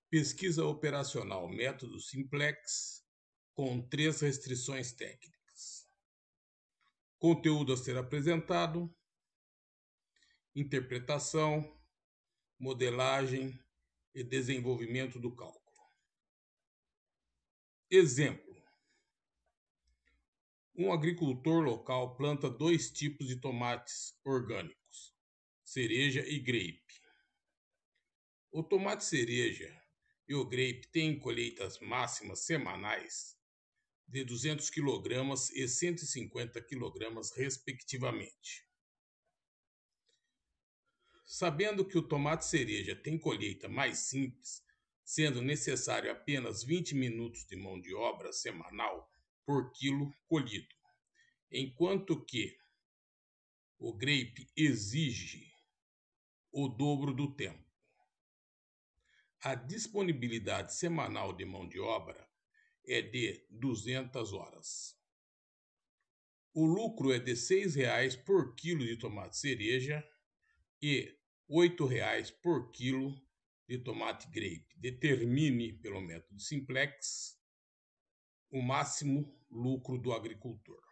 Pesquisa operacional método simplex com 3 restrições técnicas. Conteúdo a ser apresentado, interpretação, modelagem e desenvolvimento do cálculo. Exemplo: um agricultor local planta 2 tipos de tomates orgânicos, cereja e grape. O tomate cereja e o grape têm colheitas máximas semanais de 200 kg e 150 kg, respectivamente. Sabendo que o tomate cereja tem colheita mais simples, sendo necessário apenas 20 minutos de mão de obra semanal por quilo colhido, enquanto que o grape exige o dobro do tempo. A disponibilidade semanal de mão de obra é de 200 horas. O lucro é de R$ 6,00 por quilo de tomate cereja e R$ 8,00 por quilo de tomate grape. Determine, pelo método simplex, o máximo lucro do agricultor.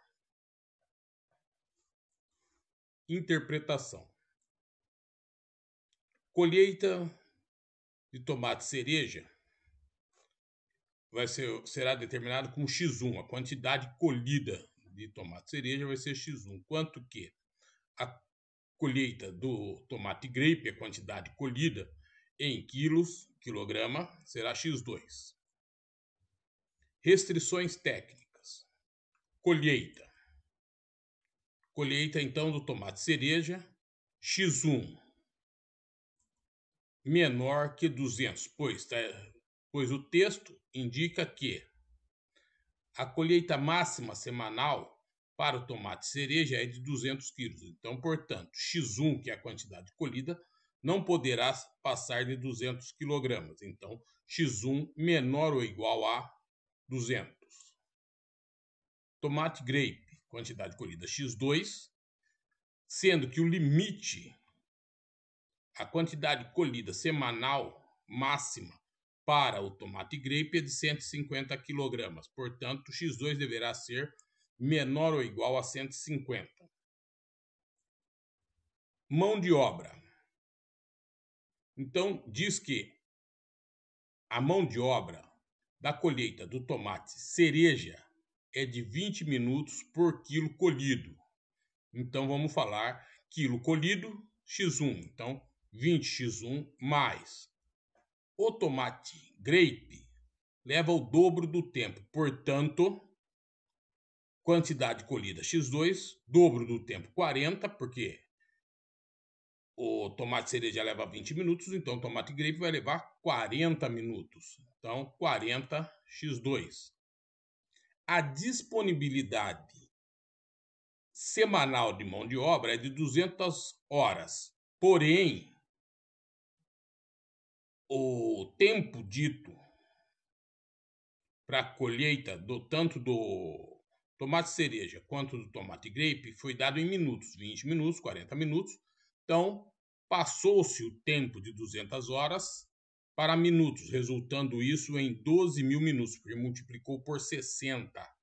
Interpretação: colheita de tomate cereja será determinado como X1. A quantidade colhida de tomate cereja vai ser X1, quanto que a colheita do tomate grape, a quantidade colhida em quilograma, será X2. Restrições técnicas: colheita. Colheita, então, do tomate cereja, X1 menor que 200, pois o texto indica que a colheita máxima semanal para o tomate cereja é de 200 kg. Então, portanto, X1, que é a quantidade colhida, não poderá passar de 200 kg. Então, X1 menor ou igual a 200. Tomate grape, quantidade colhida X2, sendo que o limite, a quantidade colhida semanal máxima para o tomate grape é de 150 kg. Portanto, X2 deverá ser menor ou igual a 150. Mão de obra. Então, diz que a mão de obra da colheita do tomate cereja é de 20 minutos por quilo colhido. Então, vamos falar quilo colhido, X1. Então, 20x1 mais. O tomate grape leva o dobro do tempo. Portanto, quantidade colhida X2, dobro do tempo 40, porque o tomate cereja leva 20 minutos, então o tomate grape vai levar 40 minutos. Então, 40x2. A disponibilidade semanal de mão de obra é de 200 horas. Porém, o tempo dito para a colheita tanto do tomate cereja quanto do tomate grape foi dado em minutos, 20 minutos, 40 minutos. Então, passou-se o tempo de 200 horas para minutos, resultando isso em 12.000 minutos, porque multiplicou por 60.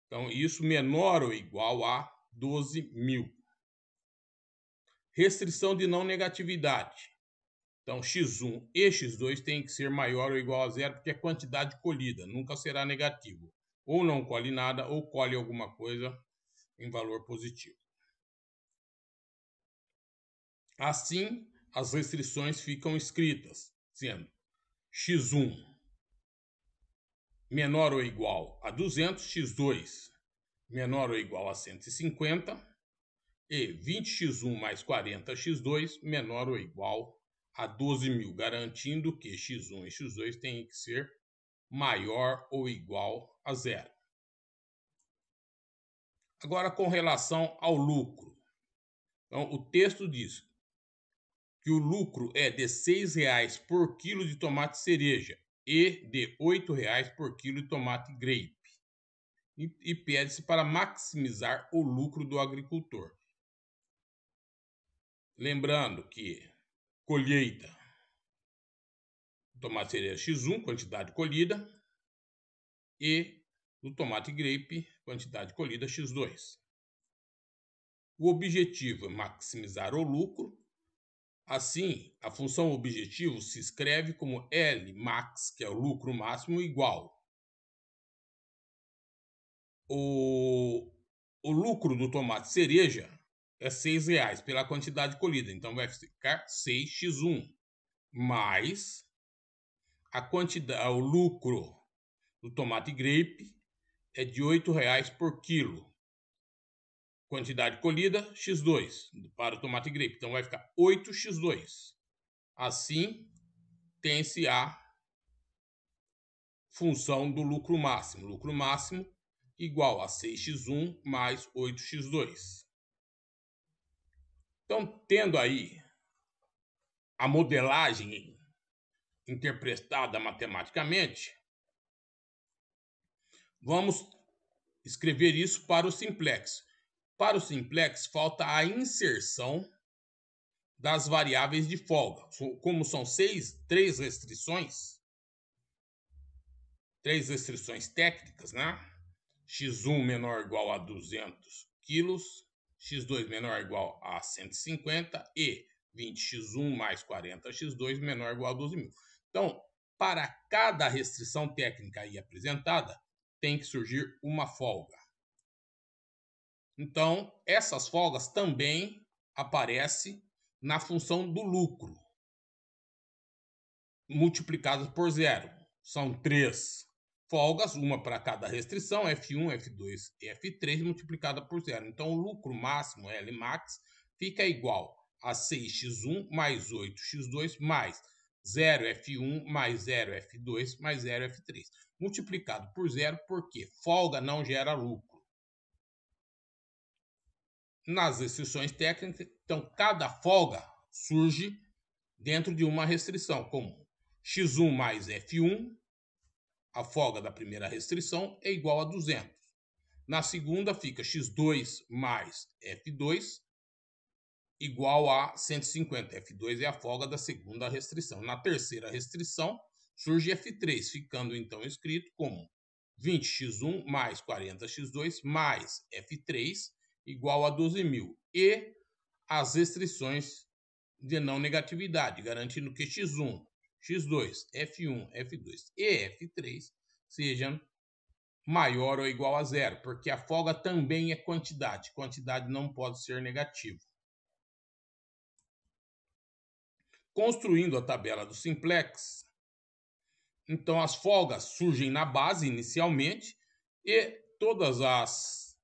Então, isso menor ou igual a 12.000. Restrição de não negatividade. Então, X1 e X2 tem que ser maior ou igual a zero, porque é quantidade colhida, nunca será negativo. Ou não colhe nada, ou colhe alguma coisa em valor positivo. Assim, as restrições ficam escritas, sendo X1 menor ou igual a 200, X2 menor ou igual a 150 e 20x1 mais 40x2 menor ou igual a 12.000, garantindo que X1 e X2 têm que ser maior ou igual a zero. Agora, com relação ao lucro. Então, o texto diz que o lucro é de R$ 6,00 por quilo de tomate cereja e de R$ 8,00 por quilo de tomate grape. E pede-se para maximizar o lucro do agricultor. Lembrando que colheita tomate cereja X1, quantidade colhida, e do tomate grape, quantidade colhida X2. O objetivo é maximizar o lucro. Assim, a função objetivo se escreve como Lmax, que é o lucro máximo, igual o lucro do tomate cereja é R$6 pela quantidade colhida. Então, vai ficar 6x1 mais o lucro do tomate grape é de R$8 por quilo. Quantidade colhida, x2 para o tomate grape. Então, vai ficar 8x2. Assim, tem-se a função do lucro máximo. Lucro máximo igual a 6x1 mais 8x2. Então, tendo aí a modelagem interpretada matematicamente, vamos escrever isso para o simplex. Para o simplex, falta a inserção das variáveis de folga. Como são três restrições técnicas, né? x1 menor ou igual a 200 quilos, x2 menor ou igual a 150 e 20x1 mais 40x2 menor ou igual a 12.000. Então, para cada restrição técnica aí apresentada, tem que surgir uma folga. Então, essas folgas também aparecem na função do lucro, multiplicadas por zero. São 3 folgas, uma para cada restrição, F1, F2 e F3, multiplicada por zero. Então, o lucro máximo, Lmax, fica igual a 6x1 mais 8x2 mais 0F1 mais 0F2 mais 0F3. Multiplicado por zero, porque folga não gera lucro. Nas restrições técnicas, então, cada folga surge dentro de uma restrição, como x1 mais f1, a folga da primeira restrição, é igual a 200. Na segunda fica x2 mais f2, igual a 150. F2 é a folga da segunda restrição. Na terceira restrição, surge f3, ficando então escrito como 20x1 mais 40x2 mais f3, igual a 12.000. E as restrições de não negatividade, garantindo que x1, x2, f1, f2 e f3 sejam maior ou igual a zero, porque a folga também é quantidade. Quantidade não pode ser negativa. Construindo a tabela do simplex, então as folgas surgem na base inicialmente e todas as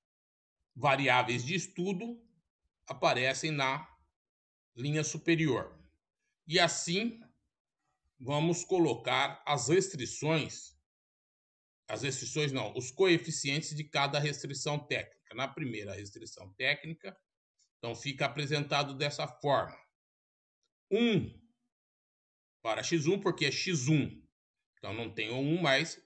variáveis de estudo aparecem na linha superior. E assim, vamos colocar os coeficientes de cada restrição técnica. Na primeira restrição técnica, então fica apresentado dessa forma. 1 para x1, porque é x1. Então não tem o 1, mas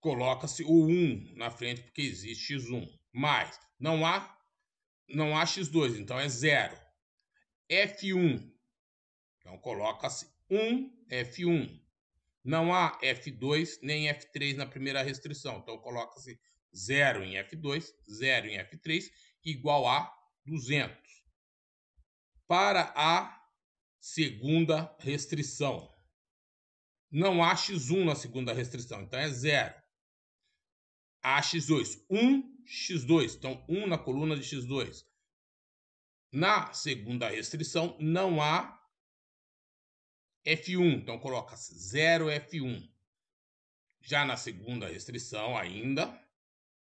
coloca-se o 1 na frente, porque existe x1. Mais, não há x2, então é 0. F1, então coloca-se 1 F1. Não há F2 nem F3 na primeira restrição, então coloca-se 0 em F2, 0 em F3, igual a 200. Para a segunda restrição, não há x1 na segunda restrição, então é 0. Há x2, 1 x2, então 1 na coluna de x2. Na segunda restrição, não há F1, então coloca-se 0 F1. Já na segunda restrição ainda,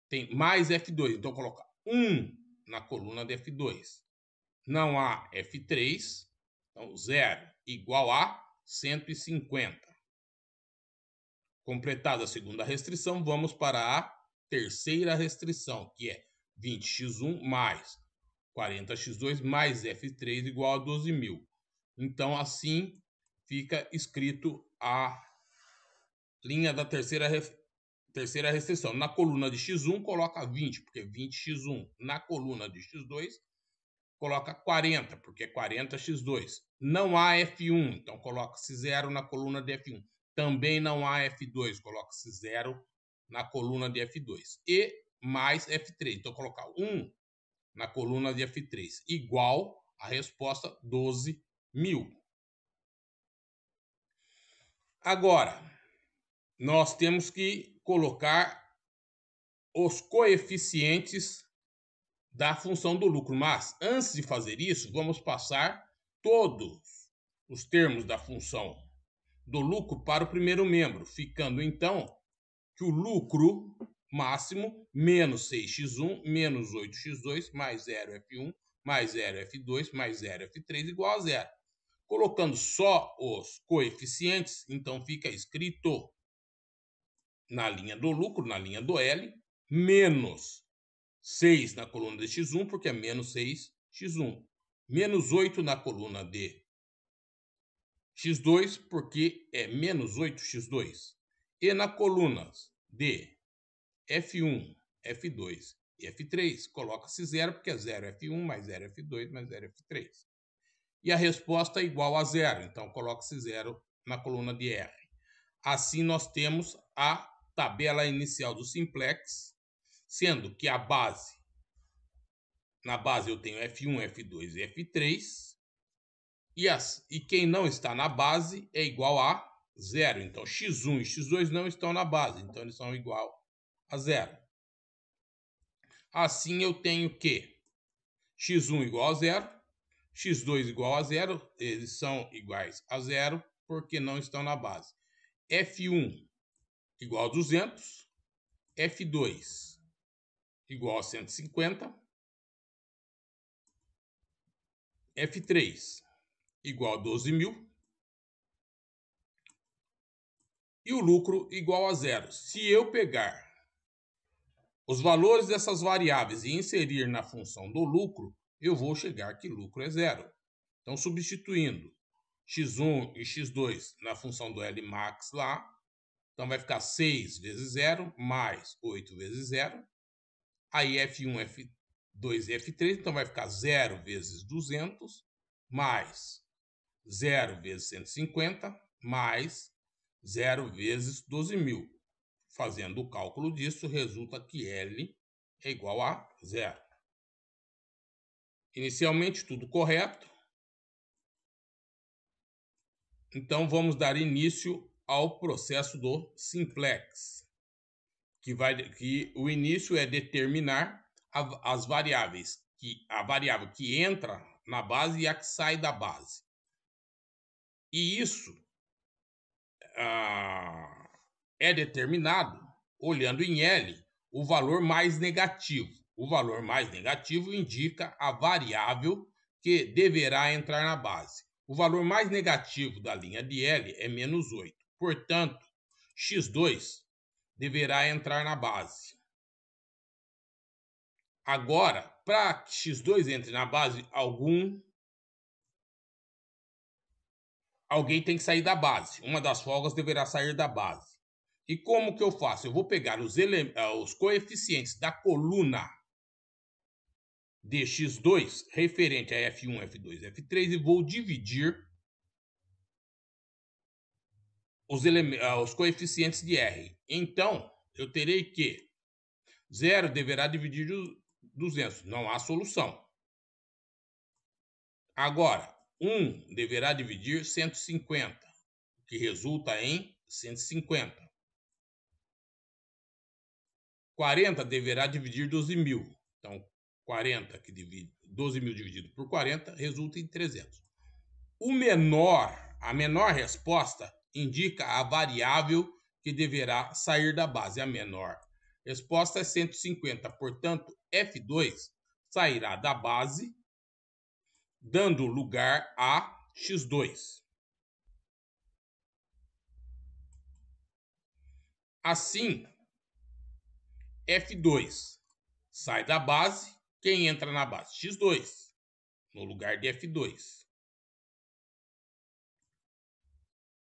tem mais F2, então coloca 1 na coluna de F2. Não há F3, então 0 igual a 150. Completada a segunda restrição, vamos para a terceira restrição, que é 20x1 mais 40x2 mais F3 igual a 12.000. Então, assim fica escrito a linha da terceira restrição. Na coluna de x1, coloca 20, porque 20x1. Na coluna de x2, coloca 40, porque é 40x2. Não há F1, então coloca-se 0 na coluna de F1. Também não há F2, coloca-se 0 na coluna de F2. E mais F3, então colocar 1 na coluna de F3, igual a resposta 12.000. Agora, nós temos que colocar os coeficientes da função do lucro. Mas, antes de fazer isso, vamos passar todos os termos da função do lucro para o primeiro membro, ficando então que o lucro máximo menos 6x1 menos 8x2 mais 0f1 mais 0f2 mais 0f3 igual a 0. Colocando só os coeficientes, então fica escrito na linha do lucro, na linha do L, menos 6 na coluna de x1, porque é menos 6x1. Menos 8 na coluna de x2, porque é menos 8x2. E na coluna de F1, F2 e F3, coloca-se 0, porque é 0F1 mais 0F2 mais 0F3. E a resposta é igual a 0, então coloca-se 0 na coluna de R. Assim, nós temos a tabela inicial do simplex, sendo que a base, na base eu tenho F1, F2 e F3, e quem não está na base é igual a 0. Então, x1 e x2 não estão na base, então eles são igual a 0. Assim, eu tenho que x1 igual a 0, x2 igual a 0, eles são iguais a 0 porque não estão na base. F1 igual a 200, F2 igual a 150, F3 igual a 12.000 e o lucro igual a 0. Se eu pegar os valores dessas variáveis e inserir na função do lucro, eu vou chegar que lucro é 0. Então, substituindo x1 e x2 na função do Lmax lá, então vai ficar 6 vezes 0 mais 8 vezes 0. Aí F1, F2 e F3, então vai ficar 0 vezes 200 mais 0 vezes 150 mais 0 vezes 12.000. Fazendo o cálculo disso, resulta que L é igual a 0. Inicialmente, tudo correto. Então, vamos dar início ao processo do simplex, que o início é determinar as variáveis, a variável que entra na base e a que sai da base. E isso é determinado olhando em L o valor mais negativo. O valor mais negativo indica a variável que deverá entrar na base. O valor mais negativo da linha de L é menos 8. Portanto, x2 deverá entrar na base. Agora, para que x2 entre na base, alguém tem que sair da base. Uma das folgas deverá sair da base. E como que eu faço? Eu vou pegar os coeficientes da coluna de x2 referente a F1, F2, F3 e vou dividir os coeficientes de R. Então, eu terei que 0 deverá dividir 200. Não há solução. Agora, 1 deverá dividir 150, o que resulta em 150. 40 deverá dividir 12.000. Então, 40 que divide 12.000 dividido por 40 resulta em 300. A menor resposta indica a variável que deverá sair da base. A menor resposta é 150. Portanto, F2 sairá da base, dando lugar a x2. Assim, F2 sai da base. Quem entra na base? x2, no lugar de F2.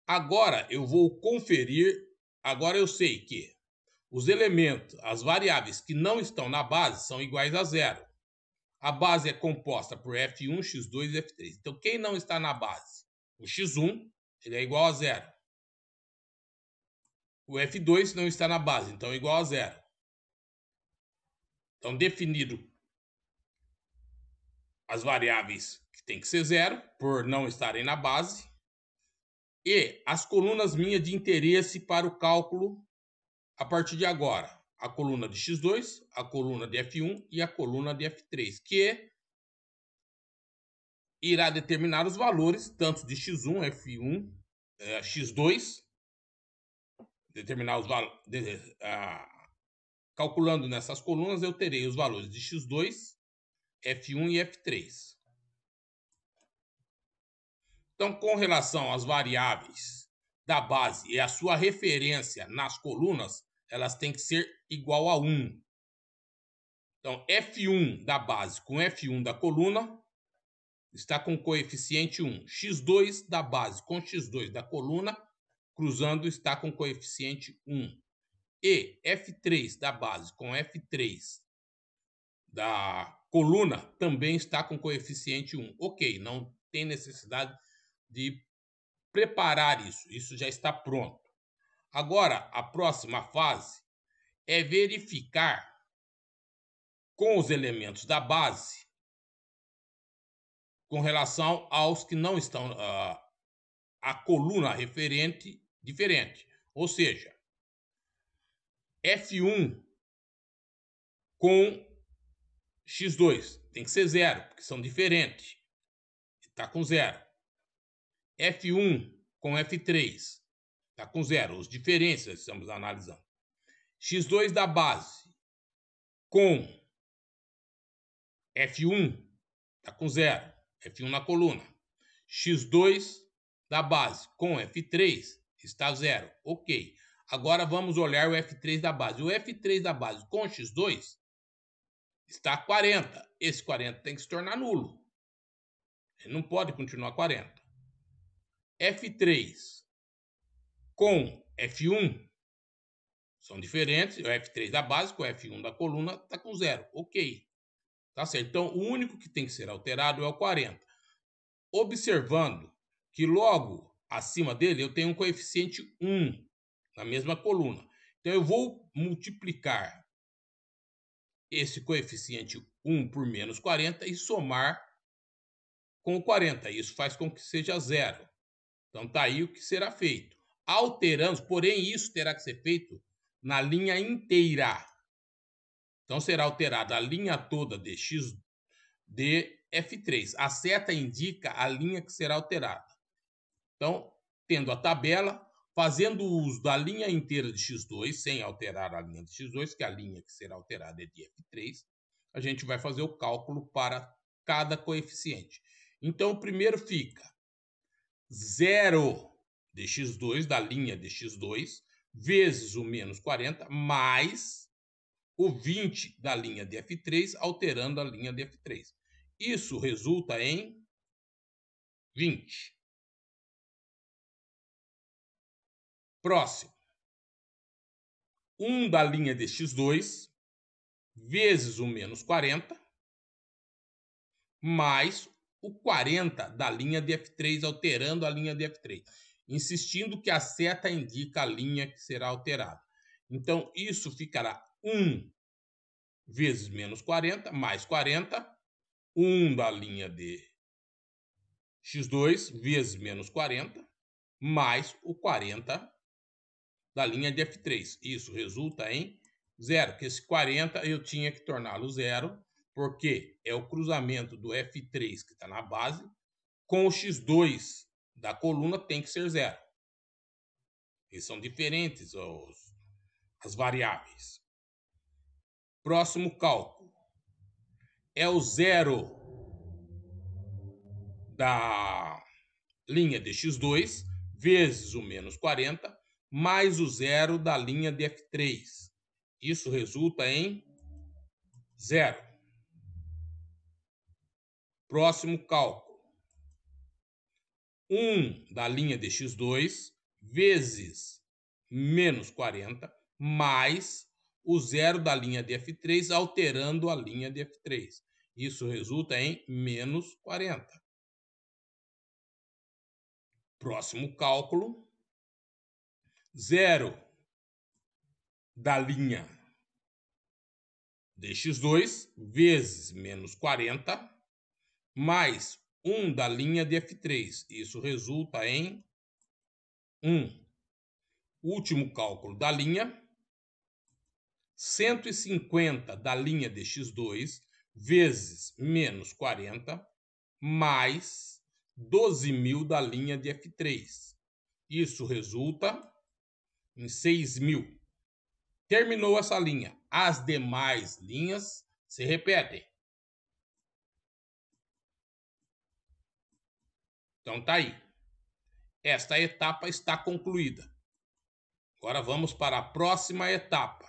Agora eu vou conferir. Agora eu sei que os elementos, as variáveis que não estão na base são iguais a 0. A base é composta por F1, X2 e F3. Então, quem não está na base? O X1, ele é igual a 0. O F2 não está na base, então é igual a 0. Então, definido as variáveis que tem que ser 0, por não estarem na base, e as colunas minhas de interesse para o cálculo a partir de agora. A coluna de X2, a coluna de F1 e a coluna de F3, que irá determinar os valores tanto de X1, F1, X2, determinar os valores. Calculando nessas colunas, eu terei os valores de X2, F1 e F3. Então, com relação às variáveis da base e a sua referência nas colunas, elas têm que ser igual a 1. Então, F1 da base com F1 da coluna está com coeficiente 1. X2 da base com X2 da coluna, cruzando, está com coeficiente 1. E F3 da base com F3 da coluna também está com coeficiente 1. Ok, não tem necessidade de preparar isso. Isso já está pronto. Agora, a próxima fase é verificar com os elementos da base com relação aos que não estão a coluna referente diferente. Ou seja, F1 com X2 tem que ser 0, porque são diferentes. Está com 0. F1 com F3 está com 0. As diferenças estamos analisando. X2 da base com F1 está com 0. F1 na coluna. X2 da base com F3 está 0. Ok. Agora vamos olhar o F3 da base. O F3 da base com X2 está 40. Esse 40 tem que se tornar nulo. Ele não pode continuar 40. F3 com F1 são diferentes. O F3 da base com o F1 da coluna está com 0. Ok. Tá certo? Então, o único que tem que ser alterado é o 40. Observando que logo acima dele eu tenho um coeficiente 1 na mesma coluna. Então, eu vou multiplicar esse coeficiente 1 por menos 40 e somar com o 40. Isso faz com que seja 0. Então, tá aí o que será feito. Alterando, porém, isso terá que ser feito na linha inteira. Então, será alterada a linha toda de X de F3. A seta indica a linha que será alterada. Então, tendo a tabela, fazendo uso da linha inteira de X2, sem alterar a linha de X2, que a linha que será alterada é de F3, a gente vai fazer o cálculo para cada coeficiente. Então, o primeiro fica 0 de X2, da linha de X2, vezes o menos 40, mais o 20 da linha de F3, alterando a linha de F3. Isso resulta em 20. Próximo. 1 da linha de X2, vezes o menos 40, mais o 40 da linha de F3, alterando a linha de F3. Insistindo que a seta indica a linha que será alterada. Então, isso ficará 1 vezes menos 40, mais 40. 1 da linha de X2 vezes menos 40, mais o 40 da linha de F3. Isso resulta em 0, que esse 40 eu tinha que torná-lo 0, porque é o cruzamento do F3 que está na base com o X2 da coluna tem que ser 0. Eles são diferentes as variáveis. Próximo cálculo é o 0 da linha de X2 vezes o menos 40 mais o 0 da linha de F3. Isso resulta em 0. Próximo cálculo. 1 da linha de X2 vezes menos 40 mais o 0 da linha de F3, alterando a linha de F3. Isso resulta em menos 40. Próximo cálculo. 0 da linha de x2 vezes menos 40 mais 1 da linha de f3. Isso resulta em 1. Último cálculo da linha. 150 da linha de x2 vezes menos 40 mais 12.000 da linha de f3. Isso resulta em 6.000. Terminou essa linha. As demais linhas se repetem. Então tá aí. Esta etapa está concluída. Agora vamos para a próxima etapa.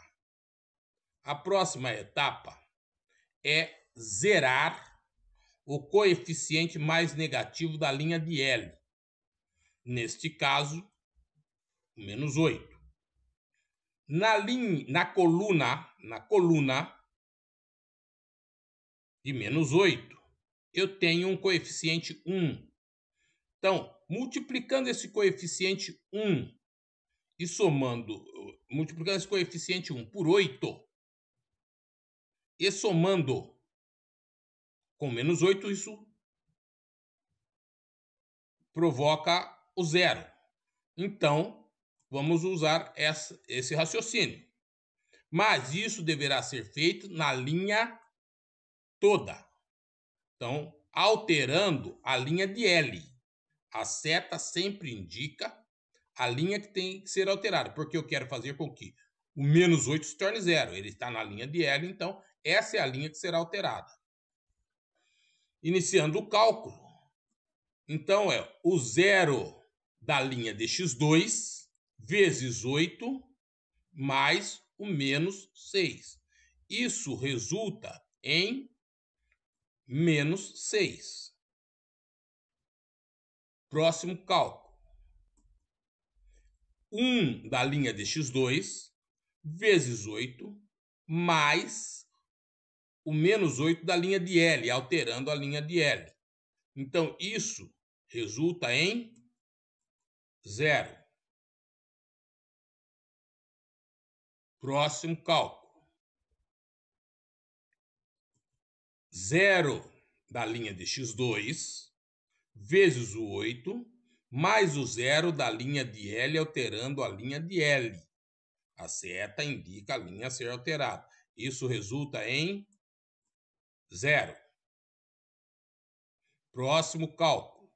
A próxima etapa é zerar o coeficiente mais negativo da linha de L. Neste caso, menos 8. Na coluna de menos 8, eu tenho um coeficiente 1. Então, multiplicando esse coeficiente 1 e multiplicando esse coeficiente 1 por 8 e somando com menos 8, isso provoca o zero. Então, vamos usar esse raciocínio. Mas isso deverá ser feito na linha toda. Então, alterando a linha de L. A seta sempre indica a linha que tem que ser alterada, porque eu quero fazer com que o menos 8 se torne zero. Ele está na linha de L, então essa é a linha que será alterada. Iniciando o cálculo, então é o zero da linha de x2 vezes 8 mais o menos 6. Isso resulta em menos 6. Próximo cálculo. 1 da linha de x2 vezes 8 mais o menos 8 da linha de L, alterando a linha de L. Então, isso resulta em 0. Próximo cálculo. 0 da linha de x2 vezes o 8 mais o 0 da linha de L, alterando a linha de L. A seta indica a linha a ser alterada. Isso resulta em 0. Próximo cálculo.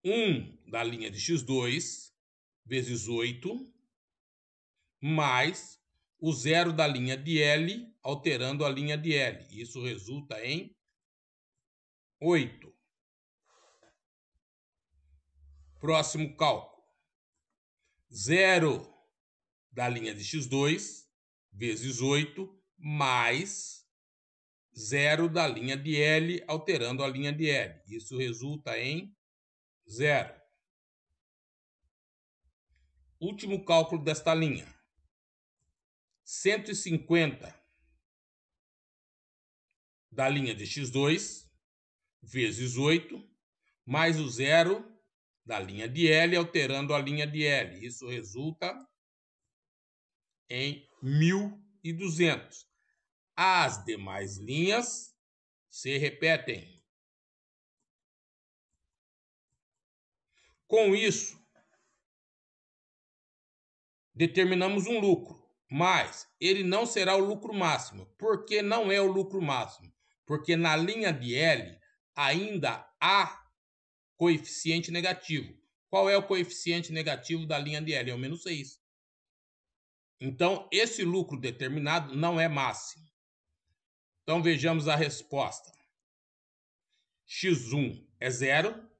1 da linha de x2 vezes 8 mais o 0 da linha de L, alterando a linha de L. Isso resulta em 8. Próximo cálculo. 0 da linha de x2 vezes 8 mais 0 da linha de L, alterando a linha de L. Isso resulta em 0. Último cálculo desta linha. 150 da linha de x2 vezes 8 mais o 0 da linha de L, alterando a linha de L. Isso resulta em 1.200. As demais linhas se repetem. Com isso, determinamos um lucro, mas ele não será o lucro máximo. Por que não é o lucro máximo? Porque na linha de L ainda há coeficiente negativo. Qual é o coeficiente negativo da linha de L? É o menos 6. Então, esse lucro determinado não é máximo. Então, vejamos a resposta. x1 é 0,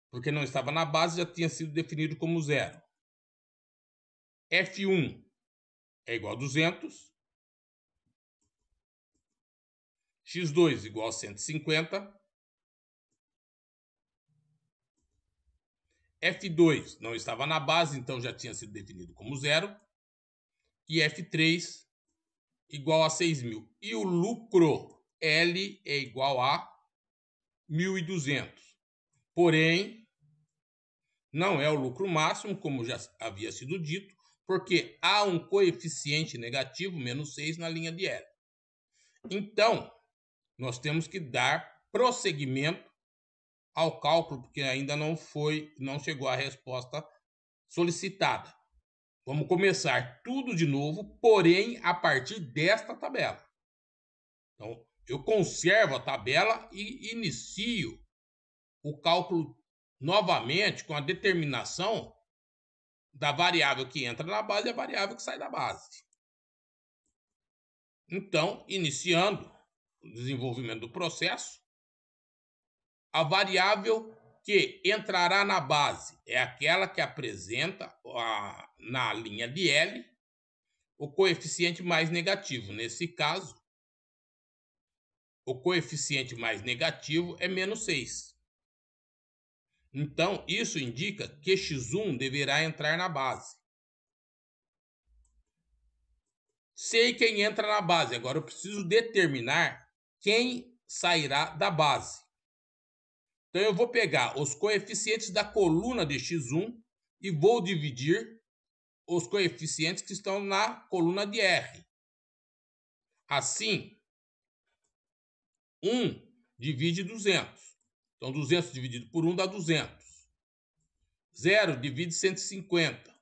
porque não estava na base, já tinha sido definido como 0. F1 é igual a 200. x2 igual a 150. F2 não estava na base, então já tinha sido definido como 0. e F3 igual a 6.000. E o lucro L é igual a 1.200. Porém, não é o lucro máximo, como já havia sido dito, porque há um coeficiente negativo, menos 6, na linha de L. Então, nós temos que dar prosseguimento ao cálculo, porque ainda não chegou a resposta solicitada. Vamos começar tudo de novo, porém a partir desta tabela. Então, eu conservo a tabela e inicio o cálculo novamente com a determinação da variável que entra na base e a variável que sai da base. Então, iniciando o desenvolvimento do processo, a variável que entrará na base é aquela que apresenta na linha de L o coeficiente mais negativo. Nesse caso, o coeficiente mais negativo é menos 6. Então, isso indica que x1 deverá entrar na base. Sei quem entra na base, agora eu preciso determinar quem sairá da base. Então, eu vou pegar os coeficientes da coluna de x1 e vou dividir os coeficientes que estão na coluna de R. Assim, 1 divide 200. Então, 200 dividido por 1 dá 200. 0 divide 150.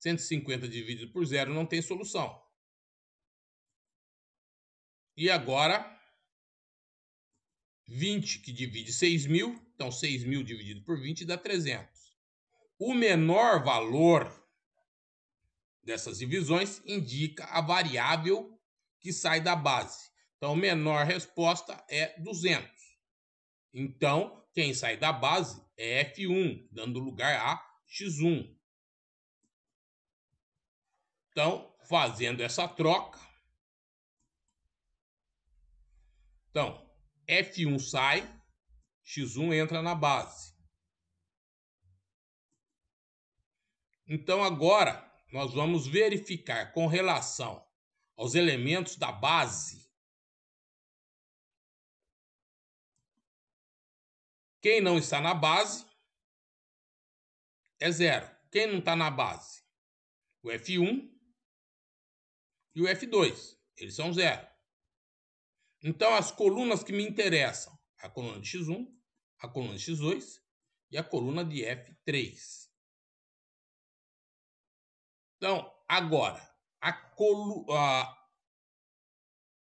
150 dividido por 0 não tem solução. E agora, 20 que divide 6.000. Então, 6.000 dividido por 20 dá 300. O menor valor dessas divisões indica a variável que sai da base. Então, a menor resposta é 200. Então, quem sai da base é F1, dando lugar a X1. Então, fazendo essa troca, então, F1 sai, X1 entra na base. Então, agora, nós vamos verificar com relação aos elementos da base. Quem não está na base é 0. Quem não está na base? O F1 e o F2. Eles são 0. Então, as colunas que me interessam, a coluna de x1, a coluna de x2 e a coluna de F3. Então, agora,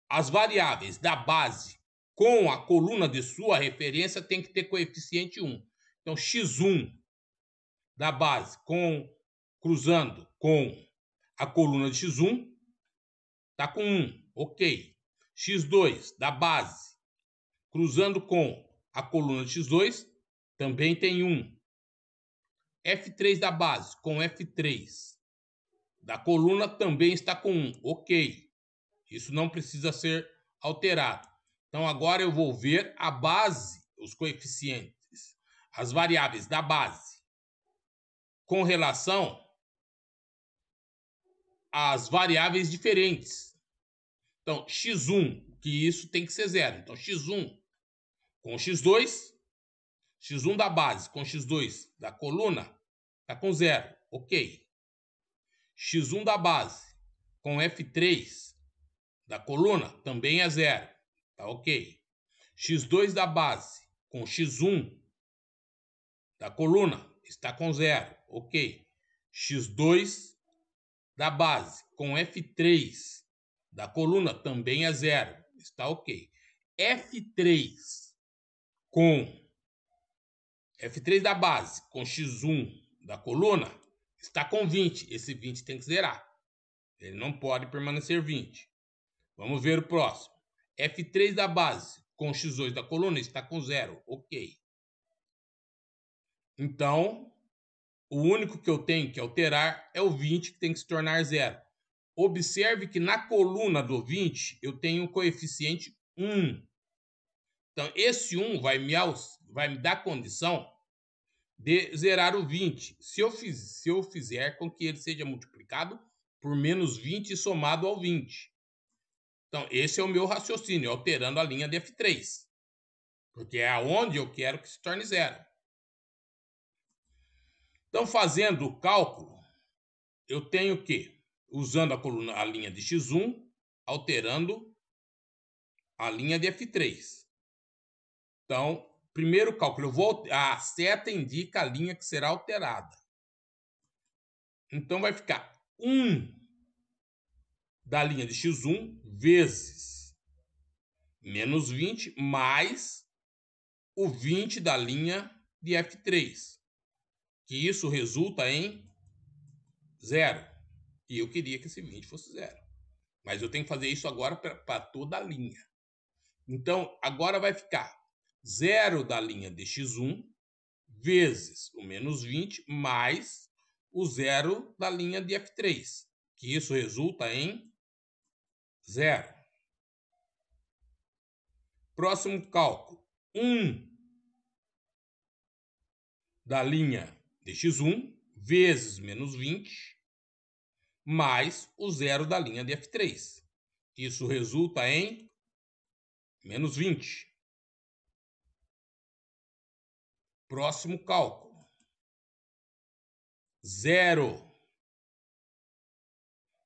as variáveis da base com a coluna de sua referência tem que ter coeficiente 1. Então, x1 da base cruzando com a coluna de x1 está com 1, ok. x2 da base cruzando com a coluna de x2 também tem 1. F3 da base com F3 da coluna também está com 1, ok. Isso não precisa ser alterado. Então, agora eu vou ver a base, os coeficientes, as variáveis da base, com relação às variáveis diferentes. Então, x1, que isso tem que ser 0. Então, x1 com x2, x1 da base com x2 da coluna, está com 0, ok. x1 da base com F3 da coluna também é 0, tá ok. x2 da base com x1 da coluna está com 0, ok. x2 da base com F3 da coluna também é 0, está ok. F3 da base com x1 da coluna está com 20, esse 20 tem que zerar, ele não pode permanecer 20. Vamos ver o próximo. F3 da base com x2 da coluna está com 0. Ok. Então, o único que eu tenho que alterar é o 20, que tem que se tornar 0. Observe que na coluna do 20 eu tenho um coeficiente 1. Então, esse 1 vai me dar condição de zerar o 20. Se eu fizer com que ele seja multiplicado por menos 20 somado ao 20. Então, esse é o meu raciocínio, alterando a linha de F3. Porque é aonde eu quero que se torne zero. Então, fazendo o cálculo, eu tenho que, usando a linha de X1, alterando a linha de F3. Então, primeiro cálculo, a seta indica a linha que será alterada. Então, vai ficar 1 da linha de X1 vezes menos 20 mais o 20 da linha de F3. Que isso resulta em 0. E eu queria que esse 20 fosse 0. Mas eu tenho que fazer isso agora para toda a linha. Então, agora vai ficar 0 da linha de X1 vezes o menos 20 mais o 0 da linha de F3. Que isso resulta em 0. Próximo cálculo. 1 da linha de X1 vezes menos 20 mais o 0 da linha de F3. Isso resulta em menos 20. Próximo cálculo. 0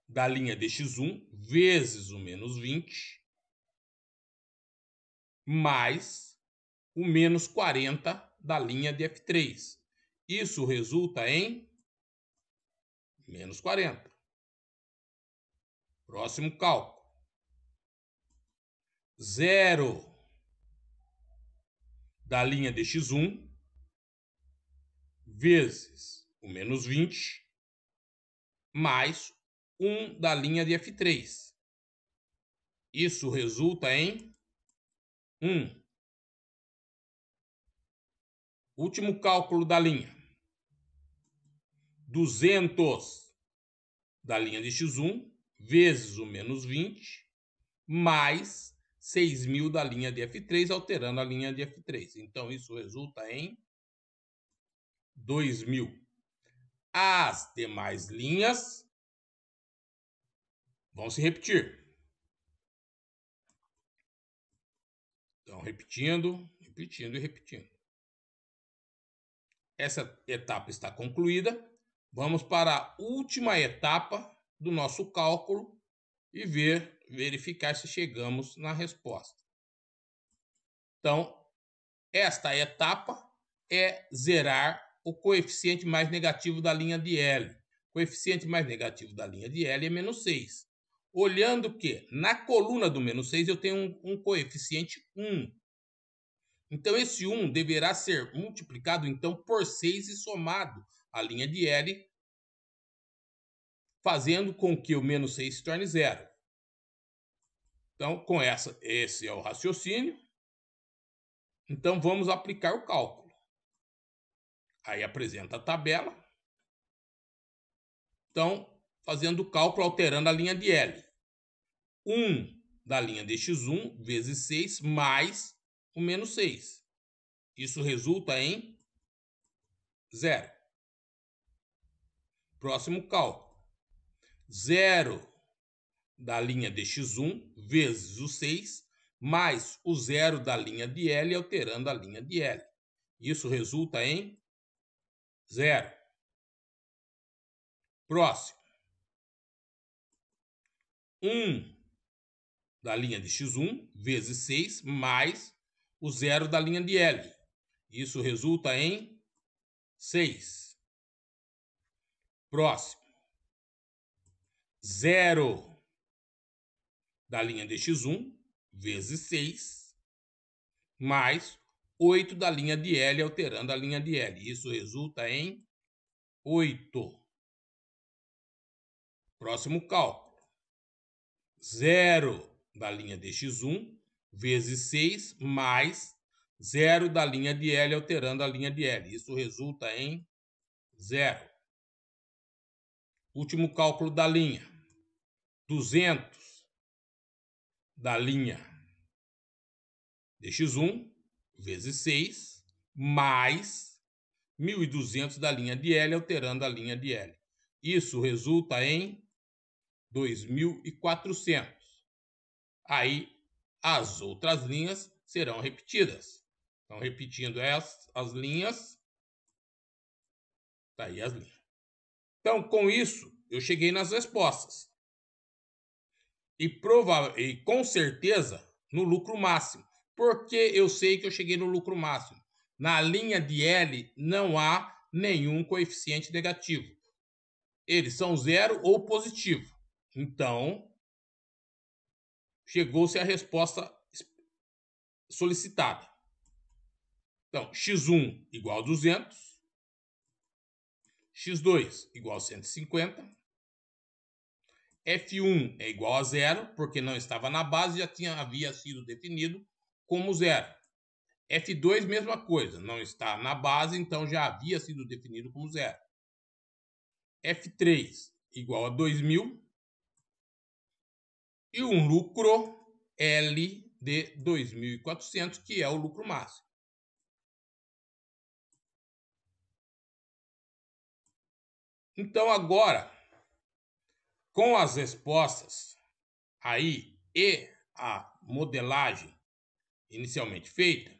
da linha de X1 vezes o menos 20 mais o menos 40 da linha de F3. Isso resulta em menos 40. Próximo cálculo. 0 da linha de X1 vezes o menos 20 mais 1 da linha de F3. Isso resulta em 1. Último cálculo da linha. 200 da linha de X1 vezes o menos 20 mais 6.000 da linha de F3, alterando a linha de F3. Então, isso resulta em 2.000. As demais linhas vão se repetir. Então, repetindo e repetindo. Essa etapa está concluída. Vamos para a última etapa do nosso cálculo e verificar se chegamos na resposta. Então, esta etapa é zerar o coeficiente mais negativo da linha de L. O coeficiente mais negativo da linha de L é menos 6. Olhando que na coluna do menos 6 eu tenho um coeficiente 1. Então, esse 1 deverá ser multiplicado então por 6 e somado à linha de L, fazendo com que o menos 6 se torne 0. Então, esse é o raciocínio. Então, vamos aplicar o cálculo. Aí apresenta a tabela. Então, fazendo o cálculo, alterando a linha de L. 1 da linha de X1 vezes 6 mais o menos 6. Isso resulta em 0. Próximo cálculo. 0 da linha de X1 vezes o 6 mais o 0 da linha de L, alterando a linha de L. Isso resulta em 0. Próximo. 1 da linha de X1 vezes 6 mais o 0 da linha de L. Isso resulta em 6. Próximo. 0 da linha de X1 vezes 6 mais 8 da linha de L, alterando a linha de L. Isso resulta em 8. Próximo cálculo. 0 da linha de X1 vezes 6 mais 0 da linha de L, alterando a linha de L. Isso resulta em 0. Último cálculo da linha. 200 da linha de X1 vezes 6 mais 1.200 da linha de L, alterando a linha de L. Isso resulta em 2.400. Aí as outras linhas serão repetidas. Então, repetindo as linhas, tá aí as linhas. Então, com isso, eu cheguei nas respostas. E com certeza no lucro máximo. Por que eu sei que eu cheguei no lucro máximo? Na linha de L não há nenhum coeficiente negativo. Eles são zero ou positivo. Então, chegou-se a resposta solicitada. Então, x1 igual a 200, x2 igual a 150, F1 é igual a zero, porque não estava na base, havia sido definido como zero. F2, mesma coisa, não está na base, então já havia sido definido como zero. F3 igual a 2.000 e um lucro L de 2.400, que é o lucro máximo. Então, agora, com as respostas aí e a modelagem inicialmente feita,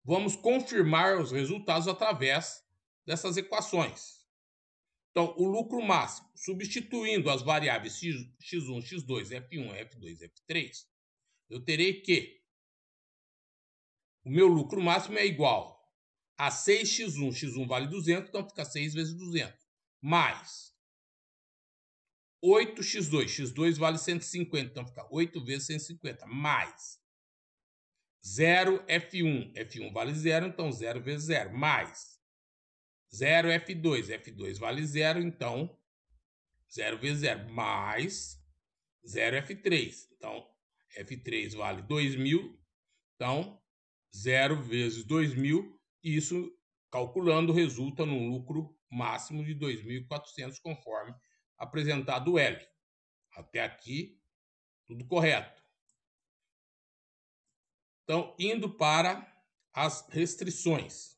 vamos confirmar os resultados através dessas equações. Então, o lucro máximo, substituindo as variáveis x1, x2, f1, f2, f3, eu terei que o meu lucro máximo é igual a 6x1, x1 vale 200, então fica 6 vezes 200, mais 8x2, x2 vale 150, então fica 8 vezes 150, mais 0f1, f1 vale 0, então 0 vezes 0, mais 0f2, f2 vale 0, então 0 vezes 0, mais 0f3, então f3 vale 2.000, então 0 vezes 2.000, e isso, calculando, resulta num lucro máximo de 2.400, conforme apresentado o L. Até aqui, tudo correto. Então, indo para as restrições.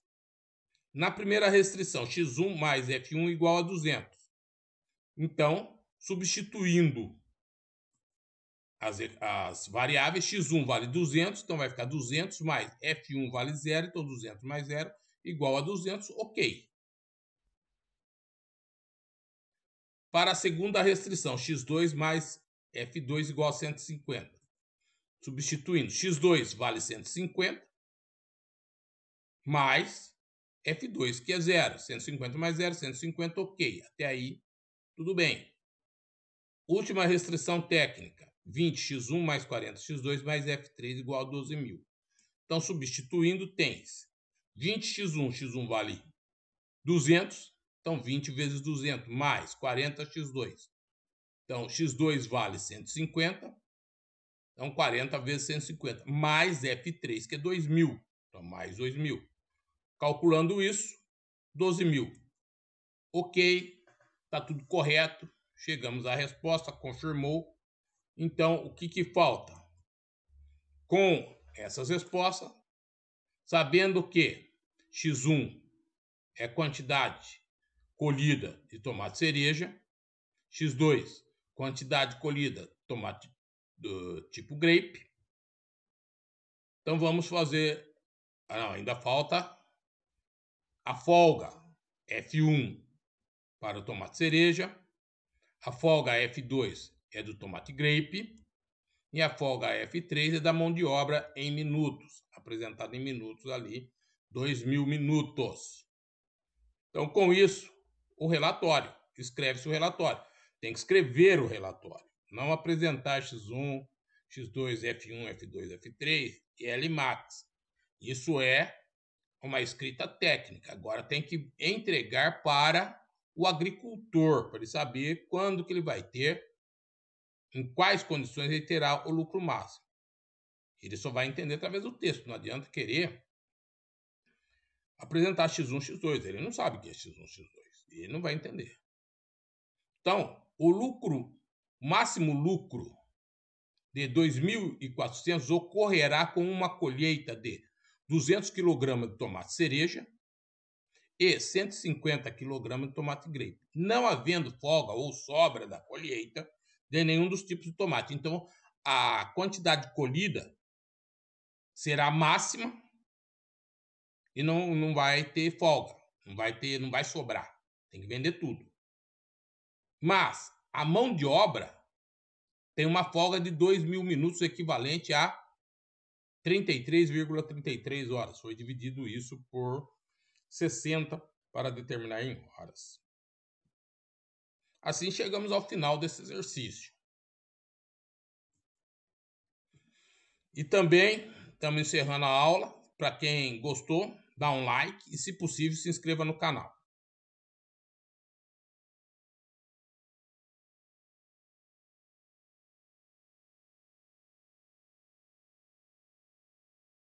Na primeira restrição, x1 mais f1 igual a 200. Então, substituindo as variáveis, x1 vale 200, então vai ficar 200 mais f1 vale 0, então 200 mais 0 igual a 200, ok. Para a segunda restrição, x2 mais f2 igual a 150. Substituindo, x2 vale 150, mais f2, que é 0. 150 mais 0, 150, ok. Até aí, tudo bem. Última restrição técnica, 20x1 mais 40x2 mais f3 igual a 12.000. Então, substituindo, tens 20x1, x1 vale 200, então 20 vezes 200, mais 40x2. Então, x2 vale 150, então 40 vezes 150, mais f3, que é 2.000, então mais 2.000. Calculando isso, 12.000. Ok, está tudo correto, chegamos à resposta, confirmou. Então, o que falta? Com essas respostas, sabendo que x1 é quantidade colhida de tomate cereja, x2, quantidade colhida de tomate do tipo grape. Então, vamos fazer... não, ainda falta a folga F1 para o tomate cereja, a folga F2 é do tomate grape e a folga F3 é da mão de obra em minutos, apresentado em minutos ali, 2.000 minutos. Então, com isso, o relatório, escreve-se o relatório. Tem que escrever o relatório, não apresentar x1, x2, f1, f2, f3 e Lmax. Isso é uma escrita técnica. Agora tem que entregar para o agricultor, para ele saber quando que ele vai ter, em quais condições ele terá o lucro máximo. Ele só vai entender através do texto. Não adianta querer apresentar x1, x2. Ele não sabe o que é x1, x2. Ele não vai entender. Então, o máximo lucro de 2.400 ocorrerá com uma colheita de 200 kg de tomate cereja e 150 kg de tomate grape. Não havendo folga ou sobra da colheita, de nenhum dos tipos de tomate. Então, a quantidade colhida será máxima e não vai ter folga, não vai sobrar. Tem que vender tudo. Mas a mão de obra tem uma folga de 2.000 minutos, equivalente a 33,33 horas. Foi dividido isso por 60 para determinar em horas. Assim chegamos ao final desse exercício. E também estamos encerrando a aula. Para quem gostou, dá um like e, se possível, se inscreva no canal.